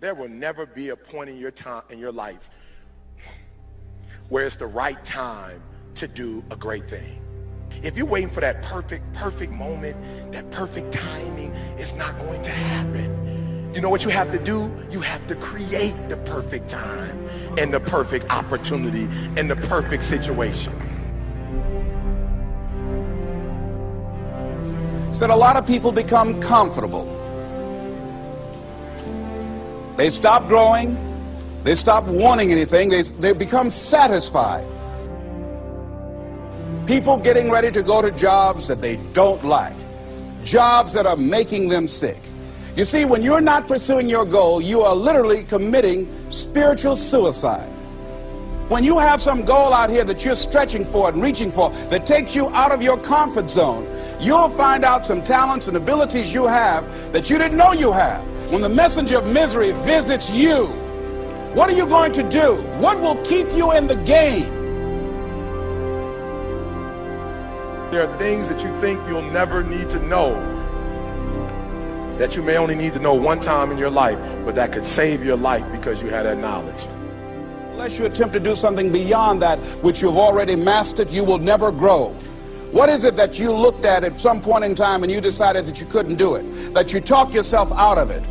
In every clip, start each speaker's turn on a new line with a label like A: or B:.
A: There will never be a point in your time in your life where it's the right time to do a great thing. If you're waiting for that perfect moment, that perfect timing, it's not going to happen. You know what you have to do? You have to create the perfect time and the perfect opportunity and the perfect situation.
B: It's that a lot of people become comfortable. They stop growing. They stop wanting anything. They become satisfied. People getting ready to go to jobs that they don't like. Jobs that are making them sick. You see, when you're not pursuing your goal, you are literally committing spiritual suicide. When you have some goal out here that you're stretching for and reaching for that takes you out of your comfort zone, you'll find out some talents and abilities you have that you didn't know you have. When the messenger of misery visits you, what are you going to do? What will keep you in the game?
A: There are things that you think you'll never need to know, that you may only need to know one time in your life, but that could save your life because you had that knowledge.
B: Unless you attempt to do something beyond that which you've already mastered, you will never grow. What is it that you looked at some point in time and you decided that you couldn't do it, that you talked yourself out of it?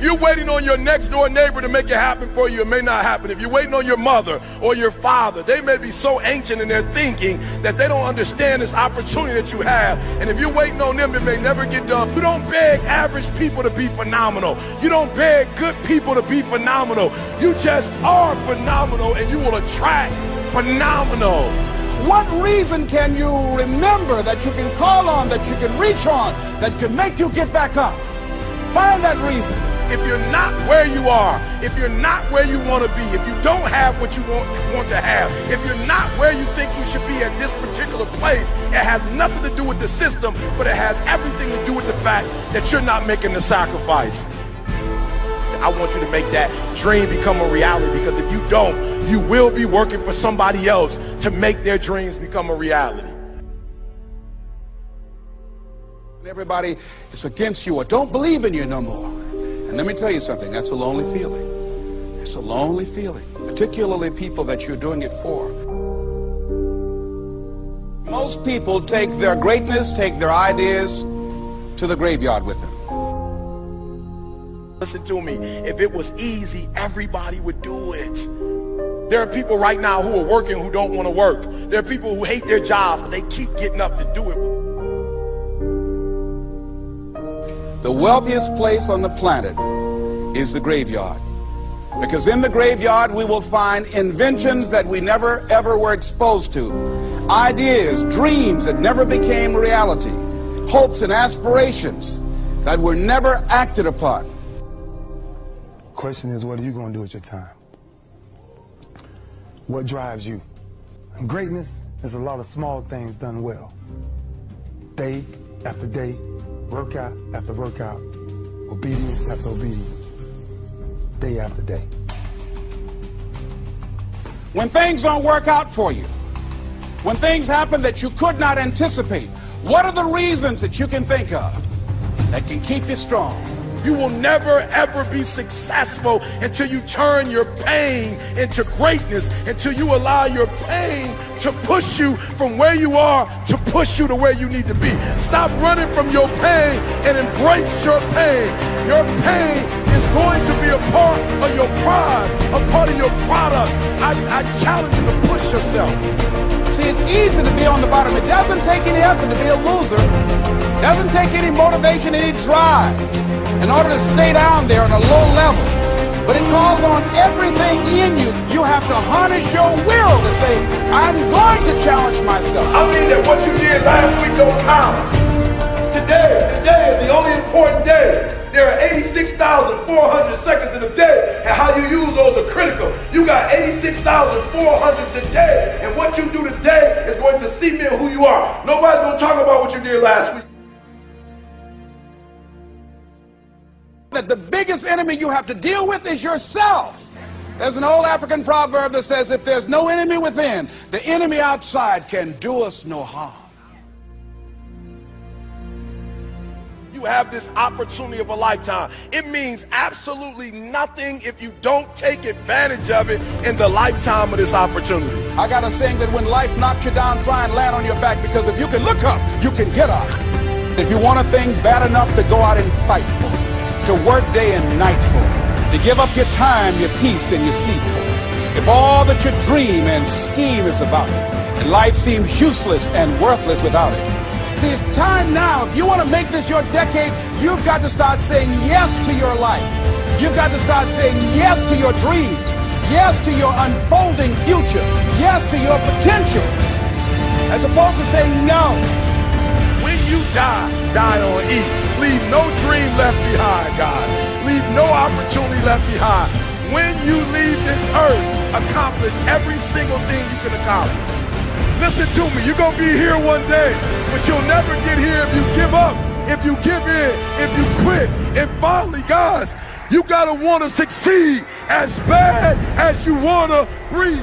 A: You're waiting on your next door neighbor to make it happen for you, it may not happen. If you're waiting on your mother or your father, they may be so ancient in their thinking that they don't understand this opportunity that you have. And if you're waiting on them, it may never get done. You don't beg average people to be phenomenal. You don't beg good people to be phenomenal. You just are phenomenal, and you will attract phenomenal.
B: What reason can you remember that you can call on, that you can reach on, that can make you get back up? Find that reason.
A: If you're not where you are, if you're not where you want to be, if you don't have what you want to have, if you're not where you think you should be at this particular place, it has nothing to do with the system, but it has everything to do with the fact that you're not making the sacrifice. I want you to make that dream become a reality, because if you don't, you will be working for somebody else to make their dreams become a reality.
B: Everybody is against you or don't believe in you no more. And let me tell you something, that's a lonely feeling. It's a lonely feeling, particularly people that you're doing it for. Most people take their greatness, take their ideas to the graveyard with them.
A: Listen to me, if it was easy, everybody would do it. There are people right now who are working who don't want to work. There are people who hate their jobs, but they keep getting up to do it.
B: The wealthiest place on the planet is the graveyard. Because in the graveyard we will find inventions that we never ever were exposed to. Ideas, dreams that never became reality. Hopes and aspirations that were never acted upon.
C: The question is, what are you going to do with your time? What drives you? And greatness is a lot of small things done well. Day after day, workout after workout, obedience after obedience, day after day.
B: When things don't work out for you, when things happen that you could not anticipate, what are the reasons that you can think of that can keep you strong?
A: You will never ever be successful until you turn your pain into greatness, until you allow your pain to push you from where you are to push you to where you need to be. Stop running from your pain and embrace your pain. Your pain is going to be a part of your prize, a part of your product. I challenge you to push yourself.
B: See, it's easy to be on the bottom. It doesn't take any effort to be a loser. It doesn't take any motivation, any drive in order to stay down there on a low level. But it calls on everything in you. You have to harness your will to say, I'm going to challenge myself.
A: I mean that what you did last week don't count. Today is the only important day. There are 86,400 seconds in a day, and how you use those are critical. You got 86,400 today, and what you do today is going to cement who you are. Nobody's going to talk about what you did last week.
B: That the biggest enemy you have to deal with is yourself. There's an old African proverb that says, if there's no enemy within, the enemy outside can do us no harm.
A: you have this opportunity of a lifetime. It means absolutely nothing if you don't take advantage of it in the lifetime of this opportunity.
B: I got a saying that when life knocks you down, try and land on your back, because if you can look up, you can get up. If you want a thing bad enough to go out and fight for it, to work day and night for it, to give up your time, your peace, and your sleep for it, if all that you dream and scheme is about it, and life seems useless and worthless without it. See, it's time now. If you want to make this your decade, you've got to start saying yes to your life. You've got to start saying yes to your dreams, yes to your unfolding future, yes to your potential, as opposed to saying no.
A: When you die, die on E. Leave no dream left behind, guys. Leave no opportunity left behind. When you leave this earth, accomplish every single thing you can accomplish. Listen to me, you're going to be here one day, but you'll never get here if you give up, if you give in, if you quit. And finally, guys, you got to want to succeed as bad as you want to breathe.